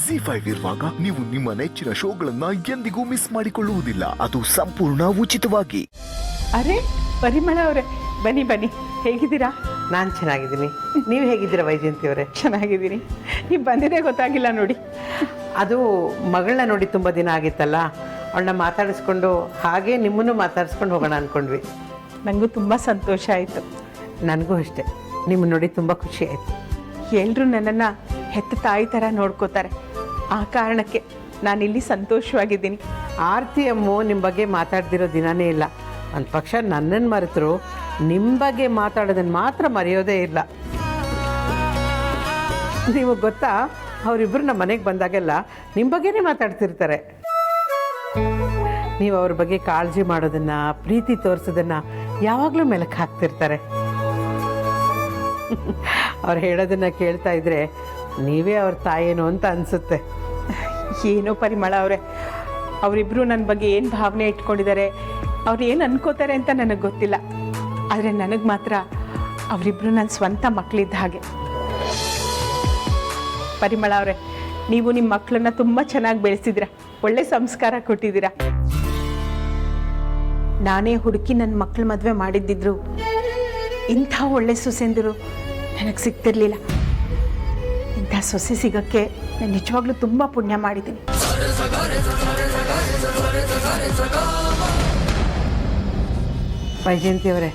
ಜಿ5 ಇರುವಾಗ ನೀವು ನಿಮ್ಮ ನೆಚ್ಚಿನ ಶೋಗಳನ್ನ ಎಂದಿಗೂ ಮಿಸ್ ಮಾಡಿಕೊಳ್ಳುವುದಿಲ್ಲ. ಅದು ಸಂಪೂರ್ಣ ಉಚಿತವಾಗಿ. ಅರೆ ಪರಿಮಳ ಅವರೇ, ಬನ್ನಿ ಬನ್ನಿ, ಹೇಗಿದ್ದೀರಾ? ನಾನು ಚೆನ್ನಾಗಿದ್ದೀನಿ. ನೀವು ಹೇಗಿದ್ದೀರಾ ವೈಜಯಂತಿ ಅವರೇ? ಚೆನ್ನಾಗಿದ್ದೀನಿ. ನೀವು ಬಂದಿದೆ ಗೊತ್ತಾಗಿಲ್ಲ ನೋಡಿ. ಅದು ಮಗಳನ್ನ ನೋಡಿ ತುಂಬ ದಿನ ಆಗಿತ್ತಲ್ಲ, ಅವಳನ್ನ ಮಾತಾಡಿಸ್ಕೊಂಡು ಹಾಗೆ ನಿಮ್ಮನ್ನು ಮಾತಾಡಿಸ್ಕೊಂಡು ಹೋಗೋಣ ಅಂದ್ಕೊಂಡ್ವಿ. ನನಗೂ ತುಂಬ ಸಂತೋಷ ಆಯಿತು. ನನಗೂ ಅಷ್ಟೇ, ನಿಮ್ಮನ್ನು ನೋಡಿ ತುಂಬ ಖುಷಿ ಆಯಿತು. ಎಲ್ಲರೂ ನನ್ನನ್ನು ಹೆತ್ತ ತಾಯಿ ಥರ ನೋಡ್ಕೋತಾರೆ. ಆ ಕಾರಣಕ್ಕೆ ನಾನಿಲ್ಲಿ ಸಂತೋಷವಾಗಿದ್ದೀನಿ. ಆರತಿ ಅಮ್ಮು ನಿಮ್ಮ ಬಗ್ಗೆ ಮಾತಾಡ್ದಿರೋ ದಿನವೇ ಇಲ್ಲ. ಒಂದು ಪಕ್ಷ ನನ್ನನ್ನು ಮರೆತರು ನಿಮ್ಮ ಬಗ್ಗೆ ಮಾತಾಡೋದನ್ನು ಮಾತ್ರ ಮರೆಯೋದೇ ಇಲ್ಲ. ನೀವು ಗೊತ್ತಾ, ಅವರಿಬ್ಬರು ನಮ್ಮ ಮನೆಗೆ ಬಂದಾಗೆಲ್ಲ ನಿಮ್ಮ ಬಗ್ಗೆನೇ ಮಾತಾಡ್ತಿರ್ತಾರೆ. ನೀವು ಅವ್ರ ಬಗ್ಗೆ ಕಾಳಜಿ ಮಾಡೋದನ್ನು, ಪ್ರೀತಿ ತೋರಿಸೋದನ್ನು ಯಾವಾಗಲೂ ಮೆಲುಕು ಹಾಕ್ತಿರ್ತಾರೆ. ಅವ್ರು ಹೇಳೋದನ್ನು ಕೇಳ್ತಾ ಇದ್ರೆ ನೀವೇ ಅವ್ರ ತಾಯೇನೋ ಅಂತ ಅನಿಸುತ್ತೆ. ಏನೋ ಪರಿಮಳ ಅವರೇ, ಅವರಿಬ್ಬರು ನನ್ನ ಬಗ್ಗೆ ಏನು ಭಾವನೆ ಇಟ್ಕೊಂಡಿದ್ದಾರೆ, ಅವ್ರು ಏನು ಅನ್ಕೋತಾರೆ ಅಂತ ನನಗೆ ಗೊತ್ತಿಲ್ಲ. ಆದರೆ ನನಗೆ ಮಾತ್ರ ಅವರಿಬ್ಬರು ನನ್ನ ಸ್ವಂತ ಮಕ್ಕಳಿದ್ದ ಹಾಗೆ. ಪರಿಮಳ ಅವರೇ, ನೀವು ನಿಮ್ಮ ಮಕ್ಕಳನ್ನ ತುಂಬ ಚೆನ್ನಾಗಿ ಬೆಳೆಸಿದ್ದೀರಾ, ಒಳ್ಳೆ ಸಂಸ್ಕಾರ ಕೊಟ್ಟಿದ್ದೀರಾ. ನಾನೇ ಹುಡುಕಿ ನನ್ನ ಮಕ್ಕಳ ಮದುವೆ ಮಾಡಿದ್ದಿದ್ರು ಇಂಥ ಒಳ್ಳೆ ಸೊಸೆಂದರು ನನಗೆ ಸಿಗ್ತಿರ್ಲಿಲ್ಲ. ಇಂಥ ಸೊಸೆ ಸಿಗೋಕ್ಕೆ ನಾನು ನಿಜವಾಗ್ಲೂ ತುಂಬ ಪುಣ್ಯ ಮಾಡಿದ್ದೀನಿ. ವೈಜಯಂತಿ ಅವರೇ,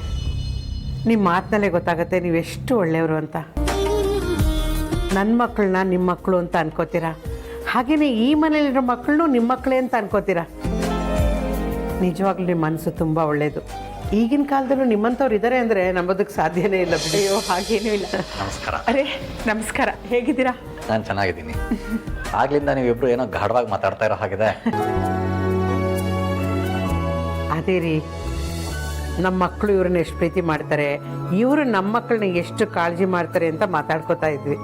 ನಿಮ್ಮ ಮಾತಿನಲ್ಲೇ ಗೊತ್ತಾಗುತ್ತೆ ನೀವೆಷ್ಟು ಒಳ್ಳೆಯವರು ಅಂತ. ನನ್ನ ಮಕ್ಕಳನ್ನ ನಿಮ್ಮ ಮಕ್ಕಳು ಅಂತ ಅನ್ಕೋತೀರಾ, ಹಾಗೆಯೇ ಈ ಮನೇಲಿರೋ ಮಕ್ಕಳನ್ನೂ ನಿಮ್ಮ ಮಕ್ಕಳೇ ಅಂತ ಅನ್ಕೋತೀರಾ. ನಿಜವಾಗ್ಲೂ ನಿಮ್ಮ ಮನಸ್ಸು ತುಂಬ ಒಳ್ಳೆಯದು. ಈಗಿನ ಕಾಲದಲ್ಲೂ ನಿಮ್ಮಂಥವ್ರು ಇದ್ದಾರೆ ಅಂದರೆ ನಂಬೋದಕ್ಕೆ ಸಾಧ್ಯನೇ ಇಲ್ಲ. ಅಯ್ಯೋ, ಹಾಗೇನೂ ಇಲ್ಲ. ನಮಸ್ಕಾರ. ಅರೆ ನಮಸ್ಕಾರ, ಹೇಗಿದ್ದೀರಾ? ನಾನು ಚೆನ್ನಾಗಿದ್ದೀನಿ. ಆಗ್ಲಿಂದ ನೀವಿಬ್ರು ಏನೋ ಗಾಢವಾಗಿ ಮಾತಾಡ್ತಾ ಇರೋ ಹಾಗಿದೆ. ಅದೇ ರೀ, ನಮ್ಮ ಮಕ್ಕಳು ಇವ್ರನ್ನ ಎಷ್ಟು ಪ್ರೀತಿ ಮಾಡ್ತಾರೆ, ಇವರು ನಮ್ಮ ಮಕ್ಕಳನ್ನ ಎಷ್ಟು ಕಾಳಜಿ ಮಾಡ್ತಾರೆ ಅಂತ ಮಾತಾಡ್ಕೋತಾ ಇದ್ವಿ.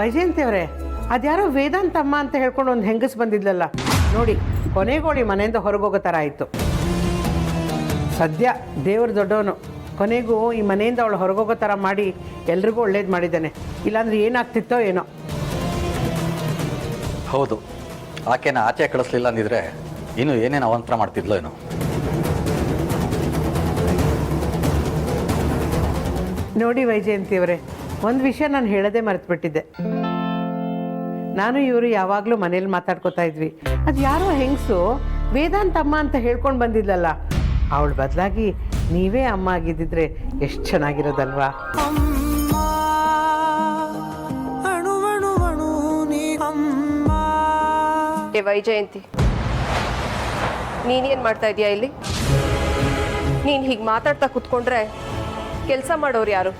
ವೈಜಯಂತಿ ಅವರೇ, ಅದ್ಯಾರೋ ವೇದಾಂತಮ್ಮ ಅಂತ ಹೇಳ್ಕೊಂಡು ಒಂದು ಹೆಂಗಸ್ ಬಂದಿದ್ಲಲ್ಲ ನೋಡಿ, ಕೊನೆಗೋಳಿ ಮನೆಯಿಂದ ಹೊರಗೋಗೋ ಥರ ಆಯಿತು. ಸದ್ಯ ದೇವ್ರ ದೊಡ್ಡವನು, ಕೊನೆಗೂ ಈ ಮನೆಯಿಂದ ಅವಳು ಹೊರಗೋಗೋ ಥರ ಮಾಡಿ ಎಲ್ರಿಗೂ ಒಳ್ಳೇದು ಮಾಡಿದ್ದಾನೆ. ಇಲ್ಲಾಂದ್ರೆ ಏನಾಗ್ತಿತ್ತೋ ಏನೋ. ಹೌದು, ಆಕೆನ ಆಚೆ ಕಳಿಸ್ಲಿಲ್ಲ ಅಂದಿದ್ರೆ ಇನ್ನು ಏನೇನು ಅವಂತರ ಮಾಡ್ತಿದ್ಲೋ ಏನೋ. ನೋಡಿ ವೈಜಯಂತಿ ಅವರೇ, ಒಂದು ವಿಷಯ ನಾನು ಹೇಳೋದೇ ಮರೆತುಬಿಟ್ಟಿದ್ದೆ. ನಾನು ಇವರು ಯಾವಾಗಲೂ ಮನೇಲಿ ಮಾತಾಡ್ಕೋತಾ ಇದ್ವಿ. ಅದು ಯಾರೋ ಹೆಂಗಸು ವೇದಾಂತಮ್ಮ ಅಂತ ಹೇಳ್ಕೊಂಡು ಬಂದಿದ್ಲಲ್ಲ, ಅವಳ ಬದಲಾಗಿ ನೀವೇ ಅಮ್ಮ ಆಗಿದ್ದಿದ್ರೆ ಎಷ್ಟು ಚೆನ್ನಾಗಿರೋದಲ್ವಾ? ವೈಜಯಂತಿ, ನೀನೇನು ಮಾಡ್ತಾ ಇದೀಯಾ ಇಲ್ಲಿ? ನೀನು ಹೀಗೆ ಮಾತಾಡ್ತಾ ಕೂತ್ಕೊಂಡ್ರೆ ಕೆಲಸ ಮಾಡೋರು ಯಾರು?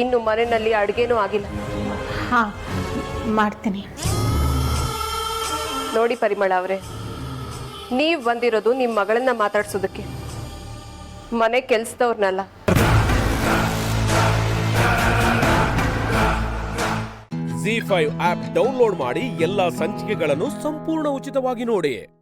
ಇನ್ನು ಮನೆಯಲ್ಲಿ ಅಡುಗೆನೂ ಆಗಿಲ್ಲ. ಹಾಂ, ಮಾಡ್ತೀನಿ. ನೋಡಿ ಪರಿಮಳ ಅವರೇ, ನೀವು ಬಂದಿರೋದು ನಿಮ್ಮ ಮಗಳನ್ನ ಮಾತಾಡ್ಸೋದಕ್ಕೆ, ಮನೆ ಕೆಲ್ಸದವ್ರನ್ನಲ್ಲ. ಜಿ5 ಆಪ್ ಡೌನ್ಲೋಡ್ ಮಾಡಿ ಎಲ್ಲಾ ಸಂಚಿಕೆಗಳನ್ನು ಸಂಪೂರ್ಣ ಉಚಿತವಾಗಿ ನೋಡಿ.